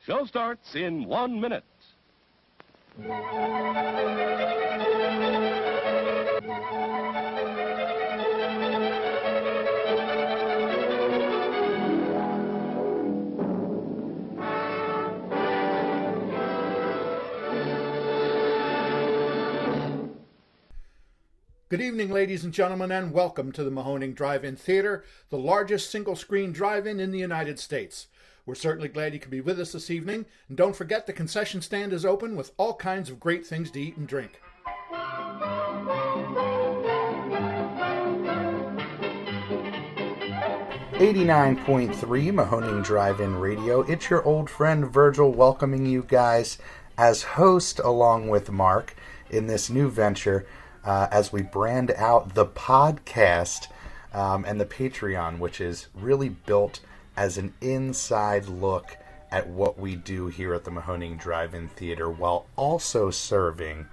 Show starts in 1 minute. Good evening, ladies and gentlemen, and welcome to the Mahoning Drive-In Theater, the largest single-screen drive-in in the United States. We're certainly glad you could be with us this evening, and don't forget the concession stand is open with all kinds of great things to eat and drink. 89.3 Mahoning Drive-In Radio. It's your old friend Virgil welcoming you guys as host along with Mark in this new venture as we brand out the podcast and the Patreon, which is really built as an inside look at what we do here at the Mahoning Drive-In Theater, while also serving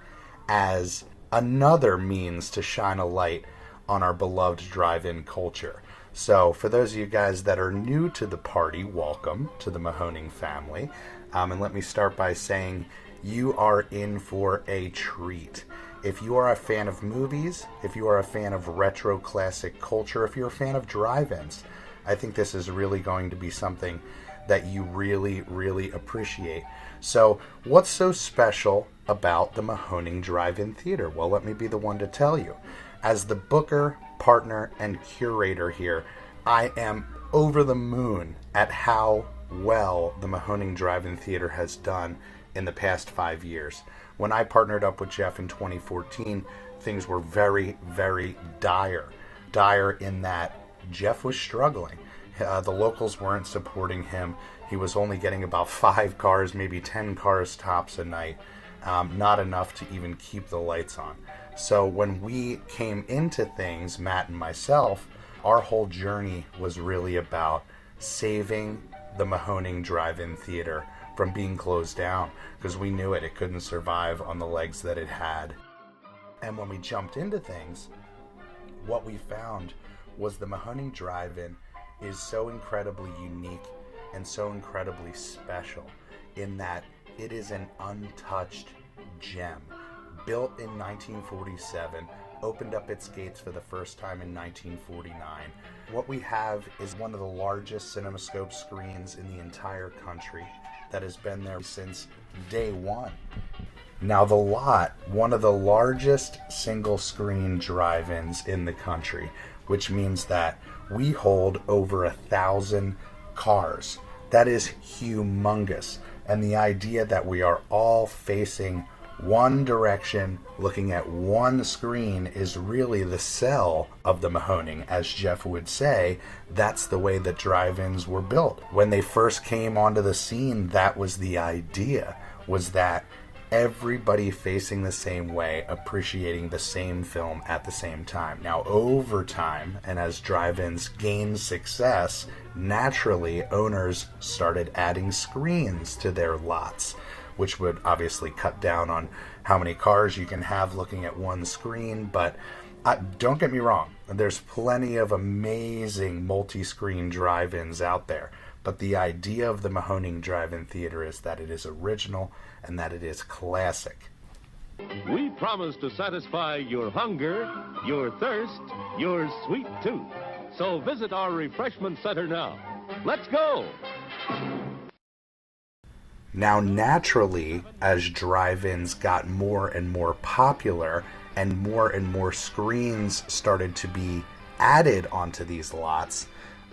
as another means to shine a light on our beloved drive-in culture. So for those of you guys that are new to the party, welcome to the Mahoning family. And let me start by saying you are in for a treat. If you are a fan of movies, if you are a fan of retro classic culture, if you're a fan of drive-ins, I think this is really going to be something that you really, really appreciate. So what's so special about the Mahoning Drive-In Theater? Well, let me be the one to tell you. As the booker, partner, and curator here, I am over the moon at how well the Mahoning Drive-In Theater has done in the past 5 years. When I partnered up with Jeff in 2014, things were very, very dire. Dire in that Jeff was struggling. The locals weren't supporting him. He was only getting about 5 cars, maybe 10 cars tops a night. Not enough to even keep the lights on. So when we came into things, Matt and myself, our whole journey was really about saving the Mahoning Drive-In Theater from being closed down, because we knew it couldn't survive on the legs that it had. And when we jumped into things, what we found was the Mahoning Drive-In is so incredibly unique and so incredibly special in that it is an untouched gem. Built in 1947, opened up its gates for the first time in 1949. What we have is one of the largest CinemaScope screens in the entire country that has been there since day one. Now the lot, one of the largest single screen drive-ins in the country, which means that we hold over 1,000 cars. That is humongous. And the idea that we are all facing one direction, looking at one screen, is really the sell of the Mahoning. As Jeff would say, that's the way that drive-ins were built. When they first came onto the scene, that was the idea, was that everybody facing the same way, appreciating the same film at the same time. Now, over time, and as drive-ins gained success, naturally, owners started adding screens to their lots, which would obviously cut down on how many cars you can have looking at one screen. But don't get me wrong, there's plenty of amazing multi-screen drive-ins out there. But the idea of the Mahoning Drive-In Theater is that it is original and that it is classic. We promise to satisfy your hunger, your thirst, your sweet tooth. So visit our refreshment center now. Let's go! Now, naturally, as drive-ins got more and more popular and more screens started to be added onto these lots,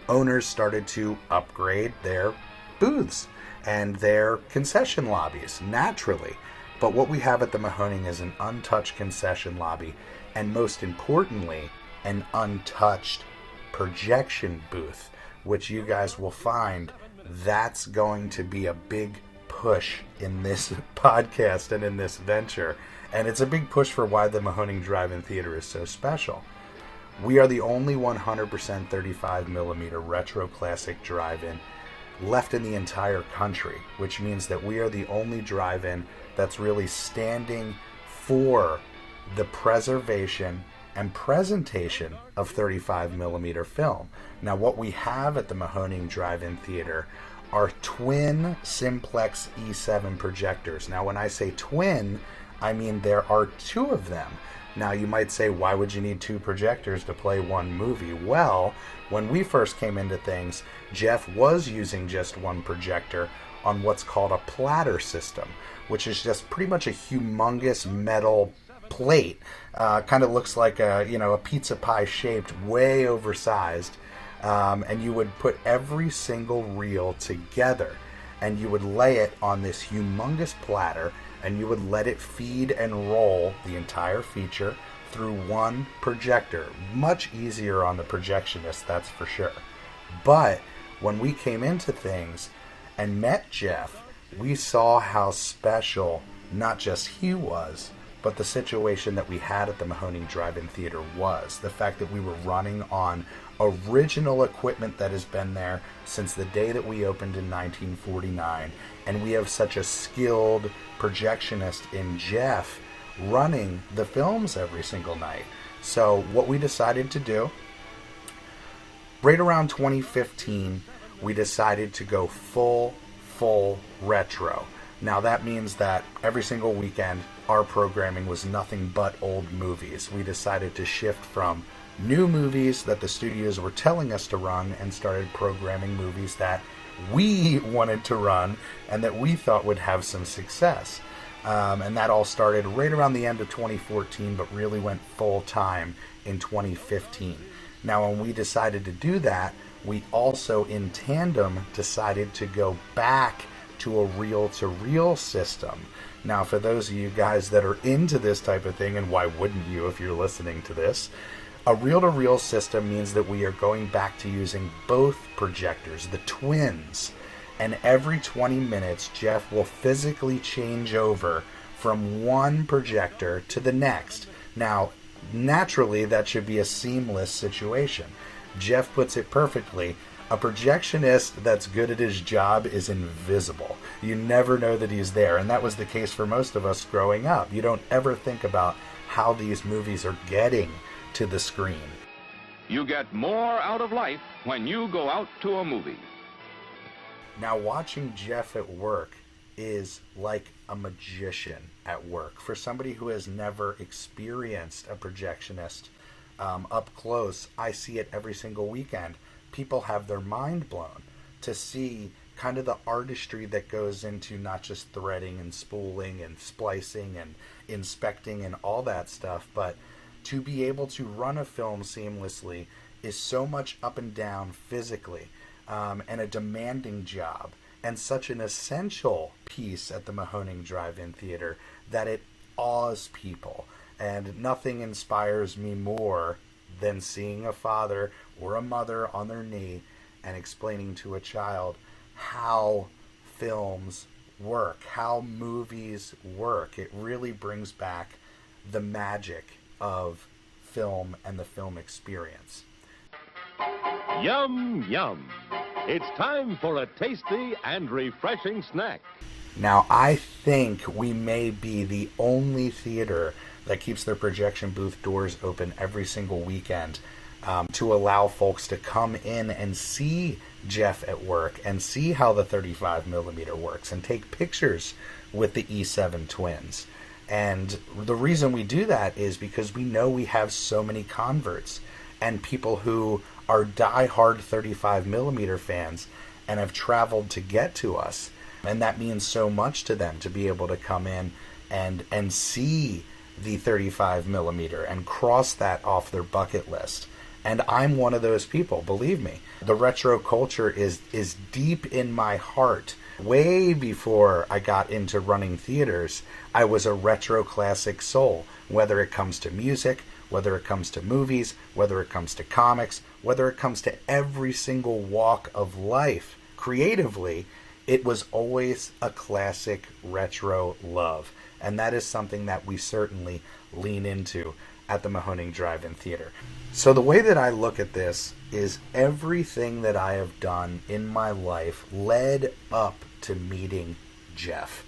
owners started to upgrade their booths and their concession lobbies, naturally. But what we have at the Mahoning is an untouched concession lobby, and most importantly, an untouched projection booth, which you guys will find that's going to be a big push in this podcast and in this venture. And it's a big push for why the Mahoning Drive-In Theater is so special. We are the only 100% 35mm retro classic drive-in left in the entire country, which means that we are the only drive-in that's really standing for the preservation and presentation of 35mm film. Now, what we have at the Mahoning Drive-In Theater are twin simplex E7 projectors. Now, when I say twin, I mean there are two of them. Now, you might say, why would you need two projectors to play one movie? Well, when we first came into things, Jeff was using just one projector on what's called a platter system, which is just pretty much a humongous metal plate. Kind of looks like a pizza pie shaped, way oversized. And you would put every single reel together, and you would lay it on this humongous platter, and you would let it feed and roll the entire feature through one projector. Much easier on the projectionist, that's for sure. But when we came into things and met Jeff, we saw how special not just he was, but the situation that we had at the Mahoning Drive-In Theater was. The fact that we were running on original equipment that has been there since the day that we opened in 1949, and we have such a skilled projectionist in Jeff running the films every single night. So what we decided to do, right around 2015, we decided to go full retro. Now that means that every single weekend our programming was nothing but old movies. We decided to shift from new movies that the studios were telling us to run and started programming movies that we wanted to run and that we thought would have some success. And that all started right around the end of 2014, but really went full time in 2015. Now, when we decided to do that, we also in tandem decided to go back to a reel-to-reel system. Now, for those of you guys that are into this type of thing, and why wouldn't you if you're listening to this, a reel-to-reel system means that we are going back to using both projectors, the twins. And every 20 minutes, Jeff will physically change over from one projector to the next. Now, naturally, that should be a seamless situation. Jeff puts it perfectly. A projectionist that's good at his job is invisible. You never know that he's there, and that was the case for most of us growing up. You don't ever think about how these movies are getting to the screen. You get more out of life when you go out to a movie. Now, watching Jeff at work is like a magician at work. For somebody who has never experienced a projectionist up close, I see it every single weekend. People have their mind blown to see kind of the artistry that goes into not just threading and spooling and splicing and inspecting and all that stuff, but to be able to run a film seamlessly is so much up and down physically, and a demanding job, and such an essential piece at the Mahoning Drive-In Theater that it awes people. And nothing inspires me more than seeing a father or a mother on their knee and explaining to a child how films work, how movies work. It really brings back the magic of film and the film experience. Yum, yum. It's time for a tasty and refreshing snack. Now, I think we may be the only theater that keeps their projection booth doors open every single weekend to allow folks to come in and see Jeff at work and see how the 35 millimeter works and take pictures with the E7 twins. And the reason we do that is because we know we have so many converts and people who are die-hard 35 millimeter fans and have traveled to get to us. And that means so much to them to be able to come in and see the 35 millimeter and cross that off their bucket list. And I'm one of those people, believe me. The retro culture is deep in my heart. Way before I got into running theaters, I was a retro classic soul, whether it comes to music, whether it comes to movies, whether it comes to comics, whether it comes to every single walk of life. Creatively, it was always a classic retro love. And that is something that we certainly lean into at the Mahoning Drive-In Theater. So the way that I look at this is everything that I have done in my life led up to meeting Jeff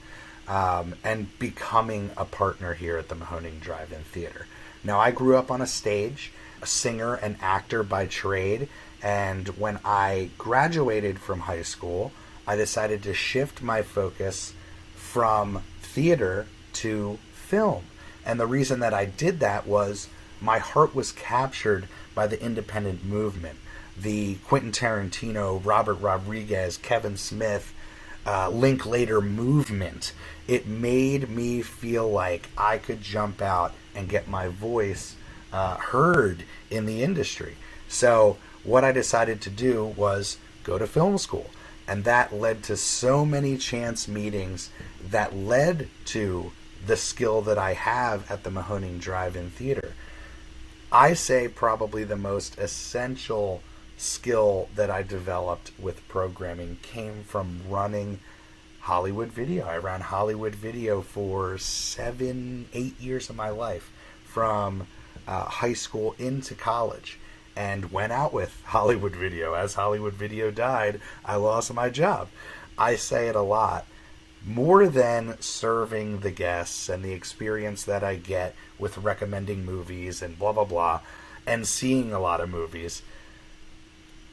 and becoming a partner here at the Mahoning Drive-In Theater. Now, I grew up on a stage, a singer and actor by trade, and when I graduated from high school, I decided to shift my focus from theater to film. And the reason that I did that was my heart was captured by the independent movement. The Quentin Tarantino, Robert Rodriguez, Kevin Smith, Linklater movement. It made me feel like I could jump out and get my voice heard in the industry. So what I decided to do was go to film school. And that led to so many chance meetings that led to the skill that I have at the Mahoning Drive-In Theater. I say probably the most essential skill that I developed with programming came from running Hollywood Video. I ran Hollywood Video for 7-8 years of my life, from high school into college, and went out with Hollywood Video. As Hollywood Video died, I lost my job. I say it a lot. More than serving the guests and the experience that I get with recommending movies and blah, blah, blah, and seeing a lot of movies,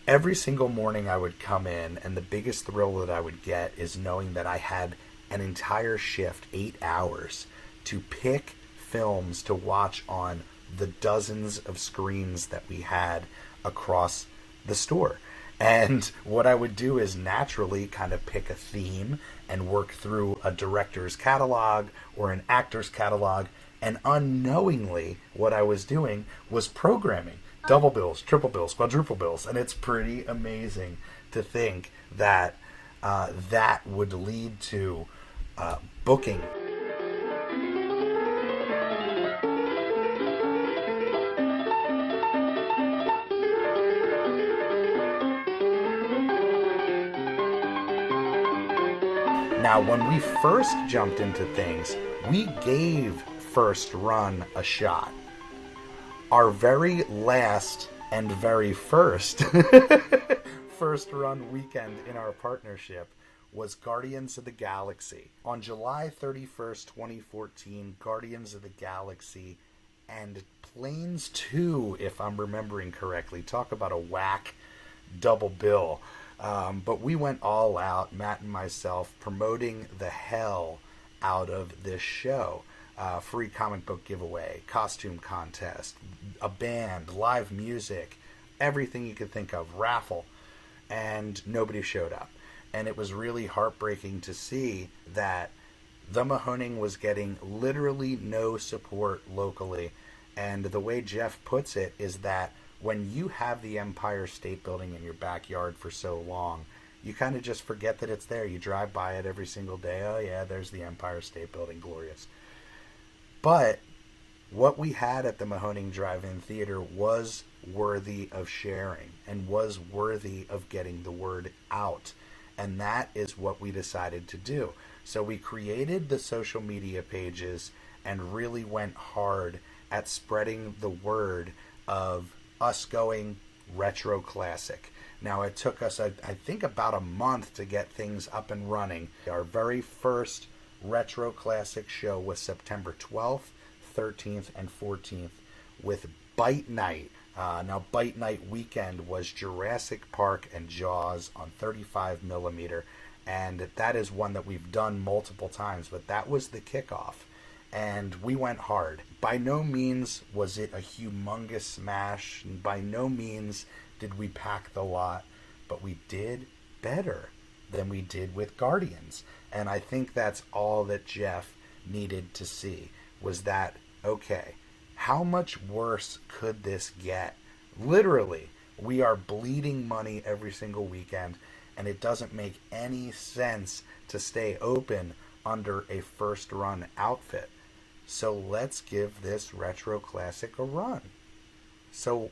every single morning I would come in, and the biggest thrill that I would get is knowing that I had an entire shift, 8 hours, to pick films to watch on the dozens of screens that we had across the store. And what I would do is naturally kind of pick a theme and work through a director's catalog or an actor's catalog. And unknowingly, what I was doing was programming double bills, triple bills, quadruple bills. And it's pretty amazing to think that that would lead to booking. Now, when we first jumped into things, we gave First Run a shot. Our very last and very first First Run weekend in our partnership was Guardians of the Galaxy. On July 31st, 2014, Guardians of the Galaxy and Planes 2, if I'm remembering correctly. Talk about a whack double bill. But we went all out, Matt and myself, promoting the hell out of this show. Free comic book giveaway, costume contest, a band, live music, everything you could think of, raffle, and nobody showed up. And it was really heartbreaking to see that the Mahoning was getting literally no support locally. And the way Jeff puts it is that when you have the Empire State Building in your backyard for so long, you kind of just forget that it's there. You drive by it every single day. Oh yeah, there's the Empire State Building, glorious. But what we had at the Mahoning Drive-In Theater was worthy of sharing and was worthy of getting the word out. And that is what we decided to do. So we created the social media pages and really went hard at spreading the word of us going retro classic. Now, it took us, I think, about a month to get things up and running. Our very first retro classic show was September 12th, 13th, and 14th with Bite Night. Now, Bite Night weekend was Jurassic Park and Jaws on 35 millimeter, and that is one that we've done multiple times, but that was the kickoff. And we went hard. By no means was it a humongous smash. And by no means did we pack the lot. But we did better than we did with Guardians. And I think that's all that Jeff needed to see, was that, okay, how much worse could this get? Literally, we are bleeding money every single weekend, and it doesn't make any sense to stay open under a First Run outfit. So let's give this retro classic a run. So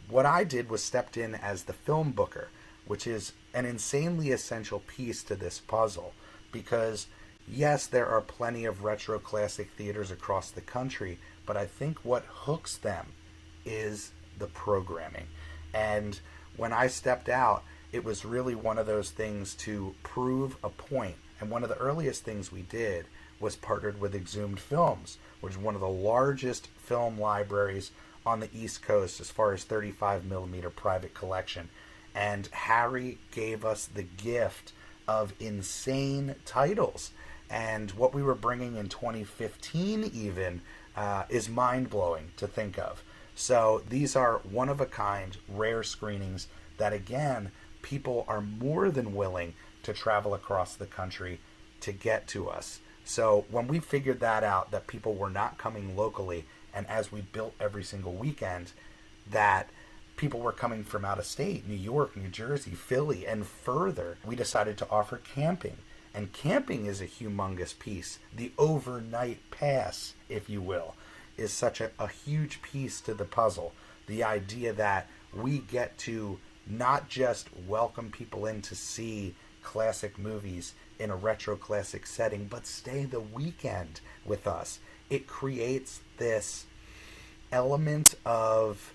what I did was stepped in as the film booker, which is an insanely essential piece to this puzzle, because yes, there are plenty of retro classic theaters across the country, but I think what hooks them is the programming. And when I stepped out, it was really one of those things to prove a point. And one of the earliest things we did was partnered with Exhumed Films, which is one of the largest film libraries on the East Coast as far as 35 millimeter private collection. And Harry gave us the gift of insane titles. And what we were bringing in 2015 even is mind-blowing to think of. So these are one-of-a-kind, rare screenings that, again, people are more than willing to travel across the country to get to us. So when we figured that out, that people were not coming locally, and as we built every single weekend, that people were coming from out of state, New York, New Jersey, Philly, and further, we decided to offer camping. And camping is a humongous piece. The overnight pass, if you will, is such a huge piece to the puzzle. The idea that we get to not just welcome people in to see classic movies in a retro classic setting, but stay the weekend with us. It creates this element of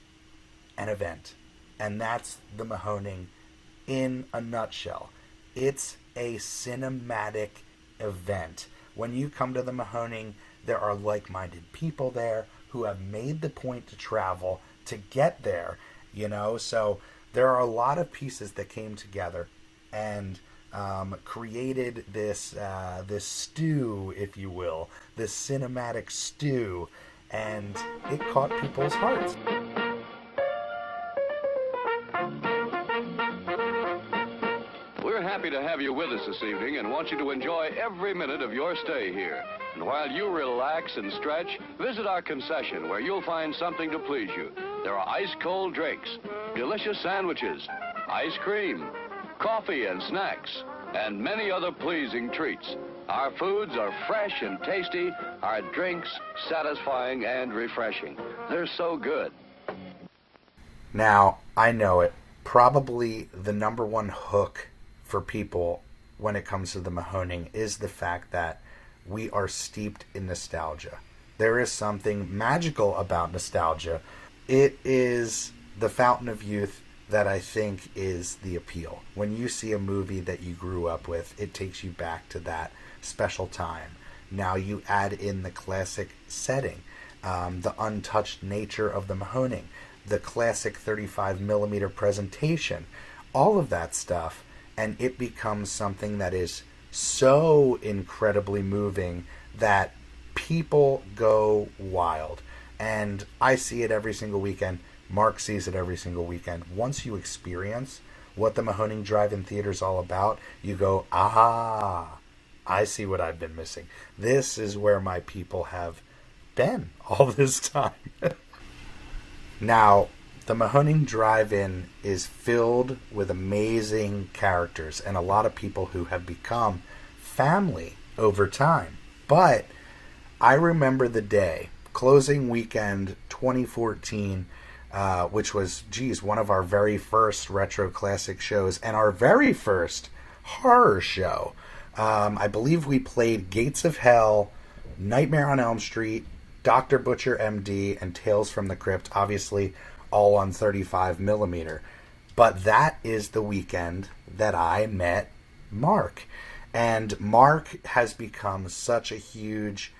an event. And that's the Mahoning in a nutshell. It's a cinematic event. When you come to the Mahoning, there are like-minded people there who have made the point to travel to get there, so there are a lot of pieces that came together and created this stew, if you will, this cinematic stew, and it caught people's hearts. We're happy to have you with us this evening and want you to enjoy every minute of your stay here. And while you relax and stretch, visit our concession where you'll find something to please you. There are ice-cold drinks, delicious sandwiches, ice cream, coffee and snacks, and many other pleasing treats. Our foods are fresh and tasty, our drinks satisfying and refreshing. They're so good. Now, I know it. Probably the number one hook for people when it comes to the Mahoning is the fact that we are steeped in nostalgia. There is something magical about nostalgia. It is the fountain of youth that I think is the appeal. When you see a movie that you grew up with, it takes you back to that special time. Now you add in the classic setting, the untouched nature of the Mahoning, the classic 35mm presentation, all of that stuff, and it becomes something that is so incredibly moving that people go wild. And I see it every single weekend. Mark sees it every single weekend. Once you experience what the Mahoning Drive-In Theater is all about, you go, I see what I've been missing. This is where my people have been all this time. Now, the Mahoning Drive-In is filled with amazing characters and a lot of people who have become family over time. But I remember the day, closing weekend 2014, which was, one of our very first retro classic shows and our very first horror show. I believe we played Gates of Hell, Nightmare on Elm Street, Dr. Butcher MD, and Tales from the Crypt, obviously all on 35mm. But that is the weekend that I met Mark. And Mark has become such a huge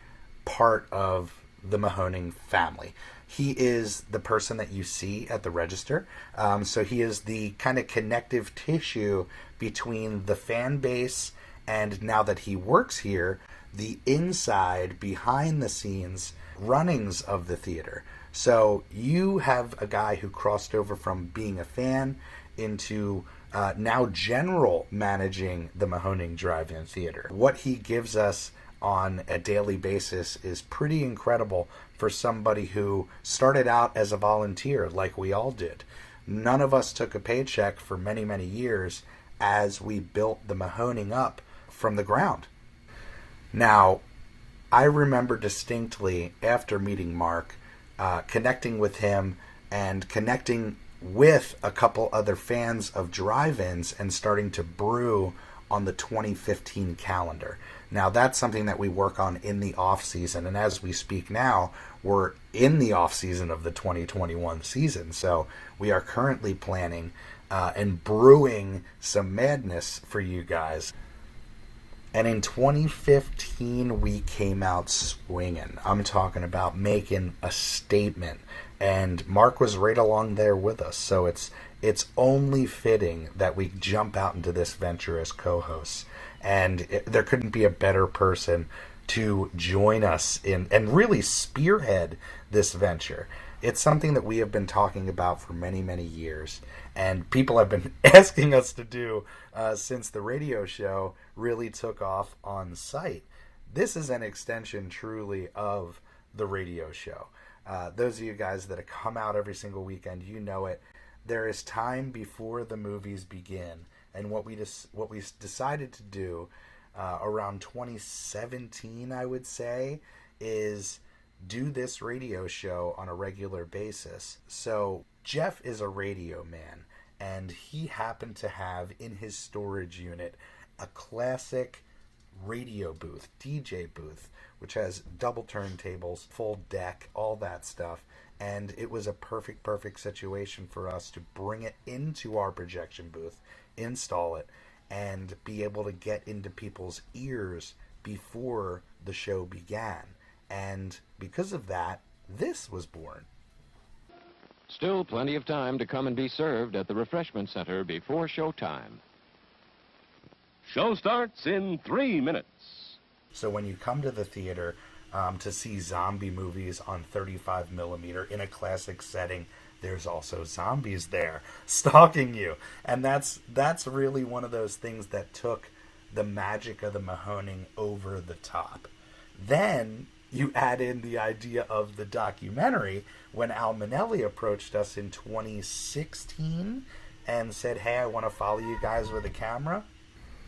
part of the Mahoning family. He is the person that you see at the register. So he is the kind of connective tissue between the fan base and, now that he works here, the inside, behind the scenes runnings of the theater. So you have a guy who crossed over from being a fan into now general managing the Mahoning Drive-In Theater. What he gives us on a daily basis is pretty incredible for somebody who started out as a volunteer like we all did. None of us took a paycheck for many, many years as we built the Mahoning up from the ground. Now, I remember distinctly after meeting Mark, connecting with him and connecting with a couple other fans of drive-ins and starting to brew on the 2015 calendar. Now, that's something that we work on in the off-season, and as we speak now, we're in the off-season of the 2021 season, so we are currently planning and brewing some madness for you guys. And in 2015, we came out swinging. I'm talking about making a statement. And Mark was right along there with us, so it's only fitting that we jump out into this venture as co-hosts. And there couldn't be a better person to join us in and really spearhead this venture. It's something that we have been talking about for many, many years, and people have been asking us to do since the radio show really took off on site. This is an extension truly of the radio show. Those of you guys that have come out every single weekend, you know it. There is time before the movies begin, and what we decided to do around 2017, I would say, is do this radio show on a regular basis. So Jeff is a radio man, and he happened to have in his storage unit a classic radio booth, DJ booth, which has double turntables, full deck, all that stuff. And it was a perfect situation for us to bring it into our projection booth, install it, and be able to get into people's ears before the show began. And because of that, this was born. Still plenty of time to come and be served at the refreshment center before showtime. Show starts in 3 minutes. So when you come to the theater to see zombie movies on 35 millimeter in a classic setting, there's also zombies there stalking you. And that's really one of those things that took the magic of the Mahoning over the top. Then you add in the idea of the documentary when Al Manelli approached us in 2016 and said, hey, I want to follow you guys with a camera.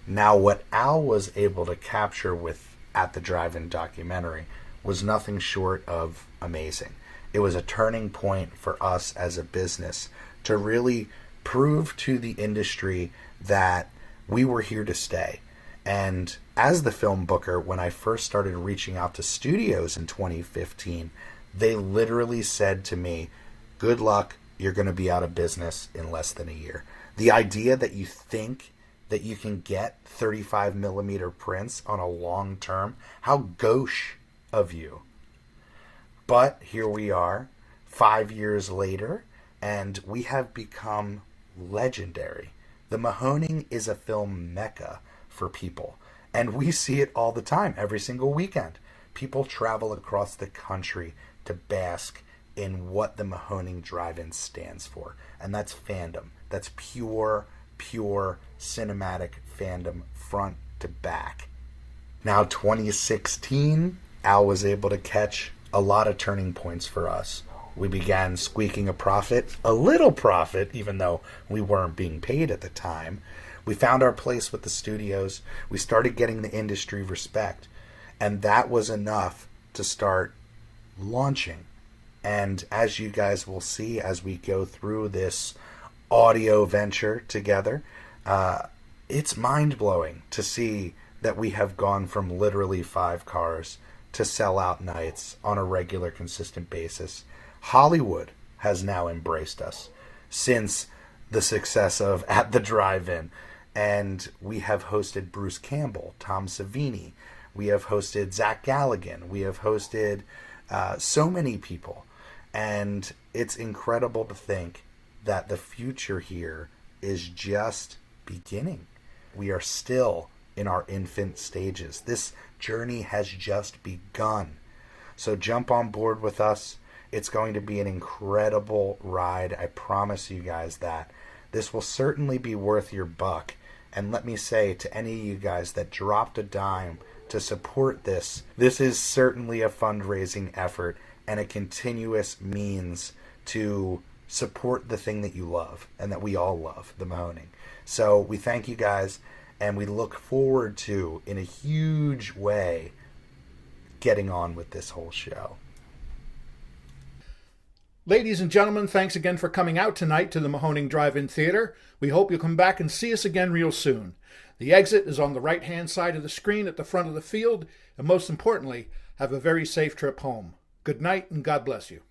Now, what Al was able to capture with at the Drive-In documentary was nothing short of amazing. It was a turning point for us as a business to really prove to the industry that we were here to stay. And as the film booker, when I first started reaching out to studios in 2015, they literally said to me, good luck, you're going to be out of business in less than a year. The idea that you think that you can get 35 millimeter prints on a long term, how gauche of you. But here we are, 5 years later, and we have become legendary. The Mahoning is a film mecca for people, and we see it all the time, every single weekend. People travel across the country to bask in what the Mahoning Drive-In stands for, and that's fandom. That's pure cinematic fandom front to back. Now 2016, Al was able to catch a lot of turning points for us. We began squeaking a little profit, even though we weren't being paid at the time. We found our place with the studios. We started getting the industry respect. And that was enough to start launching. And as you guys will see as we go through this audio venture together, it's mind-blowing to see that we have gone from literally 5 cars to sell-out nights on a regular, consistent basis. Hollywood has now embraced us since the success of At the Drive-In. And we have hosted Bruce Campbell, Tom Savini. We have hosted Zach Galligan. We have hosted so many people. And it's incredible to think that the future here is just beginning. We are still in our infant stages. This journey has just begun. So jump on board with us. It's going to be an incredible ride. I promise you guys that. This will certainly be worth your buck. And let me say to any of you guys that dropped a dime to support this is certainly a fundraising effort and a continuous means to support the thing that you love and that we all love, the Mahoning. So we thank you guys, and we look forward to, in a huge way, getting on with this whole show. Ladies and gentlemen, thanks again for coming out tonight to the Mahoning Drive-In Theater. We hope you'll come back and see us again real soon. The exit is on the right-hand side of the screen at the front of the field, and most importantly, have a very safe trip home. Good night, and God bless you.